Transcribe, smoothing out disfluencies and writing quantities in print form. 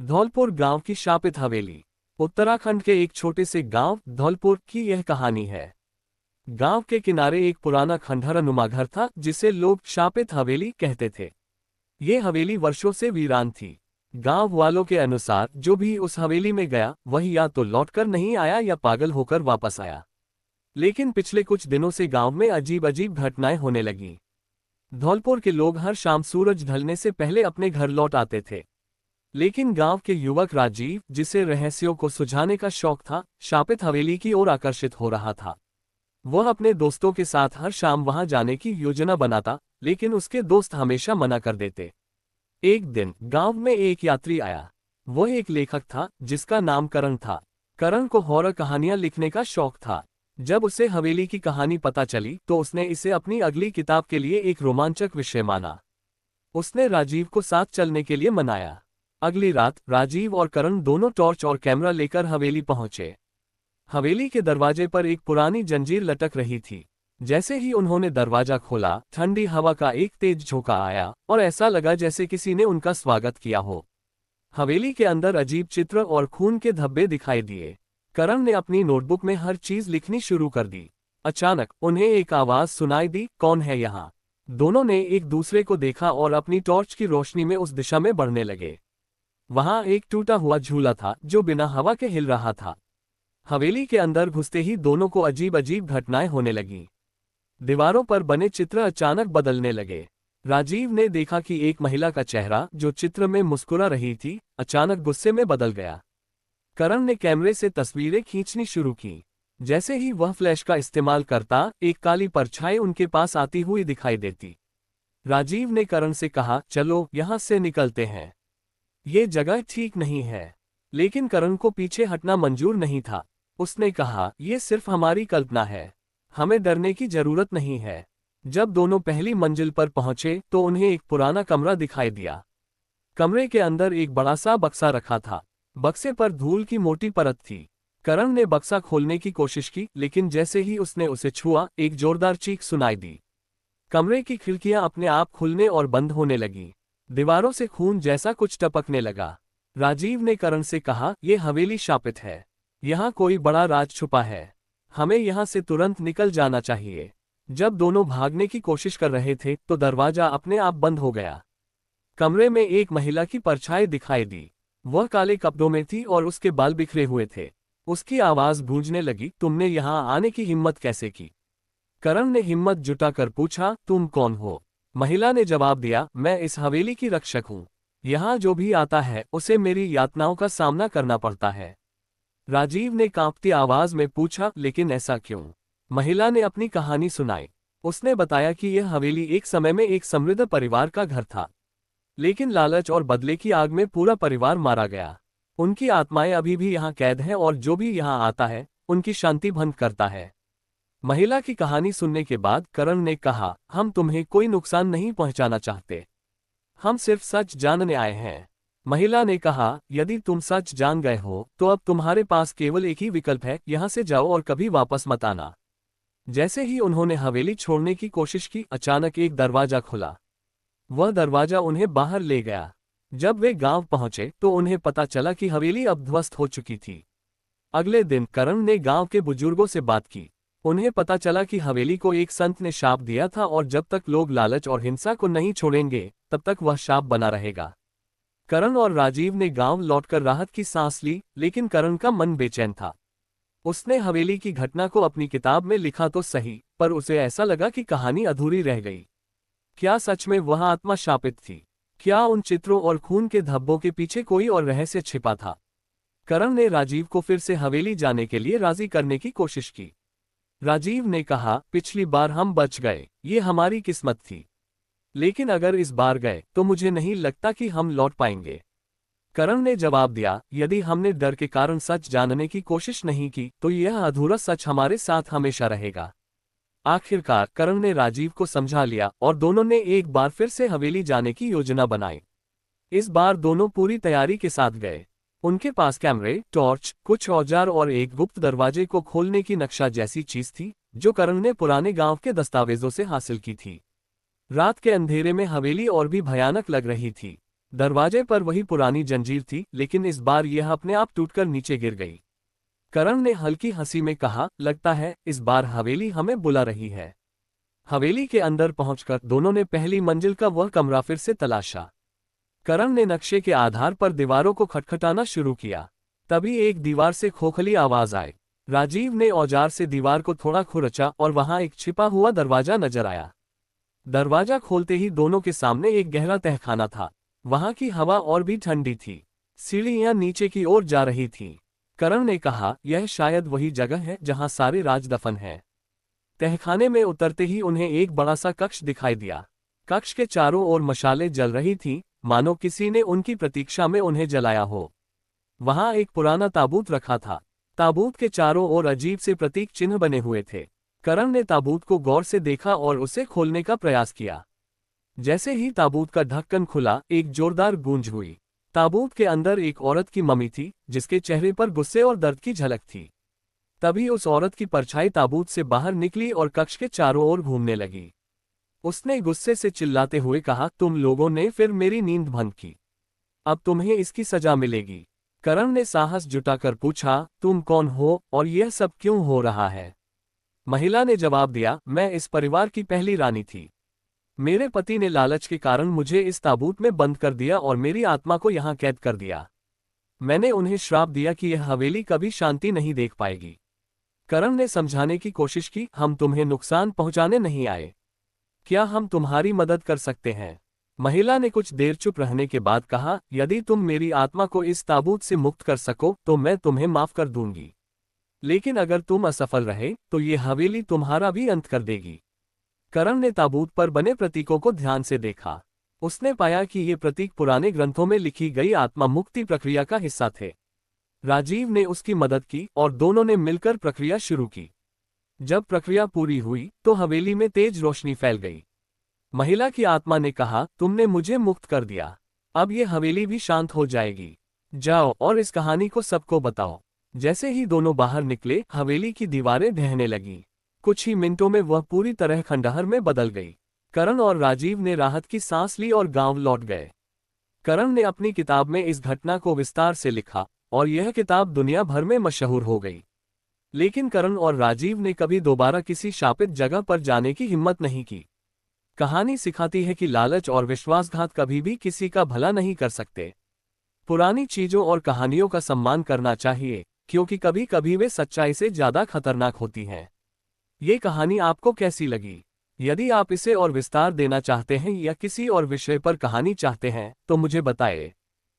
धौलपुर गांव की शापित हवेली। उत्तराखंड के एक छोटे से गांव धौलपुर की यह कहानी है। गांव के किनारे एक पुराना खंडहरनुमा घर था जिसे लोग शापित हवेली कहते थे। ये हवेली वर्षों से वीरान थी। गांव वालों के अनुसार जो भी उस हवेली में गया वही या तो लौटकर नहीं आया या पागल होकर वापस आया। लेकिन पिछले कुछ दिनों से गांव में अजीब अजीब घटनाएं होने लगीं। धौलपुर के लोग हर शाम सूरज ढलने से पहले अपने घर लौट आते थे। लेकिन गांव के युवक राजीव, जिसे रहस्यों को सुझाने का शौक था, शापित हवेली की ओर आकर्षित हो रहा था। वह अपने दोस्तों के साथ हर शाम वहां जाने की योजना बनाता, लेकिन उसके दोस्त हमेशा मना कर देते। एक दिन गांव में एक यात्री आया। वह एक लेखक था जिसका नाम करण था। करण को हॉरर कहानियां लिखने का शौक था। जब उसे हवेली की कहानी पता चली तो उसने इसे अपनी अगली किताब के लिए एक रोमांचक विषय माना। उसने राजीव को साथ चलने के लिए मनाया। अगली रात राजीव और करण दोनों टॉर्च और कैमरा लेकर हवेली पहुंचे। हवेली के दरवाजे पर एक पुरानी जंजीर लटक रही थी। जैसे ही उन्होंने दरवाजा खोला, ठंडी हवा का एक तेज झोंका आया और ऐसा लगा जैसे किसी ने उनका स्वागत किया हो। हवेली के अंदर अजीब चित्र और खून के धब्बे दिखाई दिए। करण ने अपनी नोटबुक में हर चीज लिखनी शुरू कर दी। अचानक उन्हें एक आवाज सुनाई दी, कौन है यहाँ? दोनों ने एक दूसरे को देखा और अपनी टॉर्च की रोशनी में उस दिशा में बढ़ने लगे। वहां एक टूटा हुआ झूला था जो बिना हवा के हिल रहा था। हवेली के अंदर घुसते ही दोनों को अजीब अजीब घटनाएं होने लगीं। दीवारों पर बने चित्र अचानक बदलने लगे। राजीव ने देखा कि एक महिला का चेहरा, जो चित्र में मुस्कुरा रही थी, अचानक गुस्से में बदल गया। करण ने कैमरे से तस्वीरें खींचनी शुरू की। जैसे ही वह फ्लैश का इस्तेमाल करता, एक काली परछाई उनके पास आती हुई दिखाई देती। राजीव ने करण से कहा, चलो यहां से निकलते हैं, ये जगह ठीक नहीं है। लेकिन करण को पीछे हटना मंजूर नहीं था। उसने कहा, ये सिर्फ हमारी कल्पना है, हमें डरने की जरूरत नहीं है। जब दोनों पहली मंजिल पर पहुंचे तो उन्हें एक पुराना कमरा दिखाई दिया। कमरे के अंदर एक बड़ा सा बक्सा रखा था। बक्से पर धूल की मोटी परत थी। करण ने बक्सा खोलने की कोशिश की, लेकिन जैसे ही उसने उसे छुआ, एक जोरदार चीख सुनाई दी। कमरे की खिड़कियां अपने आप खुलने और बंद होने लगीं। दीवारों से खून जैसा कुछ टपकने लगा। राजीव ने करण से कहा, यह हवेली शापित है, यहाँ कोई बड़ा राज छुपा है, हमें यहाँ से तुरंत निकल जाना चाहिए। जब दोनों भागने की कोशिश कर रहे थे तो दरवाजा अपने आप बंद हो गया। कमरे में एक महिला की परछाई दिखाई दी। वह काले कपड़ों में थी और उसके बाल बिखरे हुए थे। उसकी आवाज गूंजने लगी, तुमने यहाँ आने की हिम्मत कैसे की? करण ने हिम्मत जुटाकर पूछा, तुम कौन हो? महिला ने जवाब दिया, मैं इस हवेली की रक्षक हूँ। यहाँ जो भी आता है उसे मेरी यातनाओं का सामना करना पड़ता है। राजीव ने कांपती आवाज में पूछा, लेकिन ऐसा क्यों? महिला ने अपनी कहानी सुनाई। उसने बताया कि यह हवेली एक समय में एक समृद्ध परिवार का घर था, लेकिन लालच और बदले की आग में पूरा परिवार मारा गया। उनकी आत्माएं अभी भी यहाँ कैद हैं और जो भी यहाँ आता है उनकी शांति भंग करता है। महिला की कहानी सुनने के बाद करण ने कहा, हम तुम्हें कोई नुकसान नहीं पहुंचाना चाहते, हम सिर्फ सच जानने आए हैं। महिला ने कहा, यदि तुम सच जान गए हो तो अब तुम्हारे पास केवल एक ही विकल्प है, यहाँ से जाओ और कभी वापस मत आना। जैसे ही उन्होंने हवेली छोड़ने की कोशिश की, अचानक एक दरवाजा खुला। वह दरवाजा उन्हें बाहर ले गया। जब वे गांव पहुंचे तो उन्हें पता चला कि हवेली अब ध्वस्त हो चुकी थी। अगले दिन करण ने गांव के बुजुर्गों से बात की। उन्हें पता चला कि हवेली को एक संत ने शाप दिया था और जब तक लोग लालच और हिंसा को नहीं छोड़ेंगे तब तक वह शाप बना रहेगा। करण और राजीव ने गांव लौटकर राहत की सांस ली, लेकिन करण का मन बेचैन था। उसने हवेली की घटना को अपनी किताब में लिखा तो सही, पर उसे ऐसा लगा कि कहानी अधूरी रह गई। क्या सच में वह आत्मा शापित थी? क्या उन चित्रों और खून के धब्बों के पीछे कोई और रहस्य छिपा था? करण ने राजीव को फिर से हवेली जाने के लिए राजी करने की कोशिश की। राजीव ने कहा, पिछली बार हम बच गए, ये हमारी किस्मत थी, लेकिन अगर इस बार गए तो मुझे नहीं लगता कि हम लौट पाएंगे। करण ने जवाब दिया, यदि हमने डर के कारण सच जानने की कोशिश नहीं की तो यह अधूरा सच हमारे साथ हमेशा रहेगा। आखिरकार करण ने राजीव को समझा लिया और दोनों ने एक बार फिर से हवेली जाने की योजना बनाई। इस बार दोनों पूरी तैयारी के साथ गए। उनके पास कैमरे, टॉर्च, कुछ औजार और एक गुप्त दरवाजे को खोलने की नक्शा जैसी चीज थी जो करण ने पुराने गांव के दस्तावेजों से हासिल की थी। रात के अंधेरे में हवेली और भी भयानक लग रही थी। दरवाजे पर वही पुरानी जंजीर थी, लेकिन इस बार यह अपने आप टूटकर नीचे गिर गई। करण ने हल्की हंसी में कहा, लगता है इस बार हवेली हमें बुला रही है। हवेली के अंदर पहुंचकर दोनों ने पहली मंजिल का वह कमरा फिर से तलाशा। करण ने नक्शे के आधार पर दीवारों को खटखटाना शुरू किया। तभी एक दीवार से खोखली आवाज आई। राजीव ने औजार से दीवार को थोड़ा खुरचा और वहां एक छिपा हुआ दरवाजा नजर आया। दरवाजा खोलते ही दोनों के सामने एक गहरा तहखाना था। वहां की हवा और भी ठंडी थी। सीढ़ियां नीचे की ओर जा रही थीं। करण ने कहा, यह शायद वही जगह है जहां सारे राज दफन हैं। तहखाने में उतरते ही उन्हें एक बड़ा सा कक्ष दिखाई दिया। कक्ष के चारों ओर मशालें जल रही थीं, मानो किसी ने उनकी प्रतीक्षा में उन्हें जलाया हो। वहां एक पुराना ताबूत रखा था। ताबूत के चारों ओर अजीब से प्रतीक चिन्ह बने हुए थे। करण ने ताबूत को गौर से देखा और उसे खोलने का प्रयास किया। जैसे ही ताबूत का ढक्कन खुला, एक जोरदार गूंज हुई। ताबूत के अंदर एक औरत की मम्मी थी, जिसके चेहरे पर गुस्से और दर्द की झलक थी। तभी उस औरत की परछाई ताबूत से बाहर निकली और कक्ष के चारों ओर घूमने लगी। उसने गुस्से से चिल्लाते हुए कहा, तुम लोगों ने फिर मेरी नींद भंग की। अब तुम्हें इसकी सजा मिलेगी। करण ने साहस जुटाकर पूछा, तुम कौन हो और यह सब क्यों हो रहा है? महिला ने जवाब दिया, मैं इस परिवार की पहली रानी थी। मेरे पति ने लालच के कारण मुझे इस ताबूत में बंद कर दिया और मेरी आत्मा को यहाँ कैद कर दिया। मैंने उन्हें श्राप दिया कि यह हवेली कभी शांति नहीं देख पाएगी। करण ने समझाने की कोशिश की, हम तुम्हें नुकसान पहुंचाने नहीं आए। क्या हम तुम्हारी मदद कर सकते हैं? महिला ने कुछ देर चुप रहने के बाद कहा, यदि तुम मेरी आत्मा को इस ताबूत से मुक्त कर सको तो मैं तुम्हें माफ कर दूंगी। लेकिन अगर तुम असफल रहे तो ये हवेली तुम्हारा भी अंत कर देगी। करण ने ताबूत पर बने प्रतीकों को ध्यान से देखा। उसने पाया कि ये प्रतीक पुराने ग्रंथों में लिखी गई आत्मा मुक्ति प्रक्रिया का हिस्सा थे। राजीव ने उसकी मदद की और दोनों ने मिलकर प्रक्रिया शुरू की। जब प्रक्रिया पूरी हुई तो हवेली में तेज रोशनी फैल गई। महिला की आत्मा ने कहा, तुमने मुझे मुक्त कर दिया। अब ये हवेली भी शांत हो जाएगी। जाओ और इस कहानी को सबको बताओ। जैसे ही दोनों बाहर निकले, हवेली की दीवारें ढहने लगीं। कुछ ही मिनटों में वह पूरी तरह खंडहर में बदल गई। करण और राजीव ने राहत की सांस ली और गांव लौट गए। करण ने अपनी किताब में इस घटना को विस्तार से लिखा और यह किताब दुनिया भर में मशहूर हो गई। लेकिन करण और राजीव ने कभी दोबारा किसी शापित जगह पर जाने की हिम्मत नहीं की। कहानी सिखाती है कि लालच और विश्वासघात कभी भी किसी का भला नहीं कर सकते। पुरानी चीजों और कहानियों का सम्मान करना चाहिए, क्योंकि कभी कभी वे सच्चाई से ज्यादा खतरनाक होती हैं। ये कहानी आपको कैसी लगी? यदि आप इसे और विस्तार देना चाहते हैं या किसी और विषय पर कहानी चाहते हैं तो मुझे बताएं।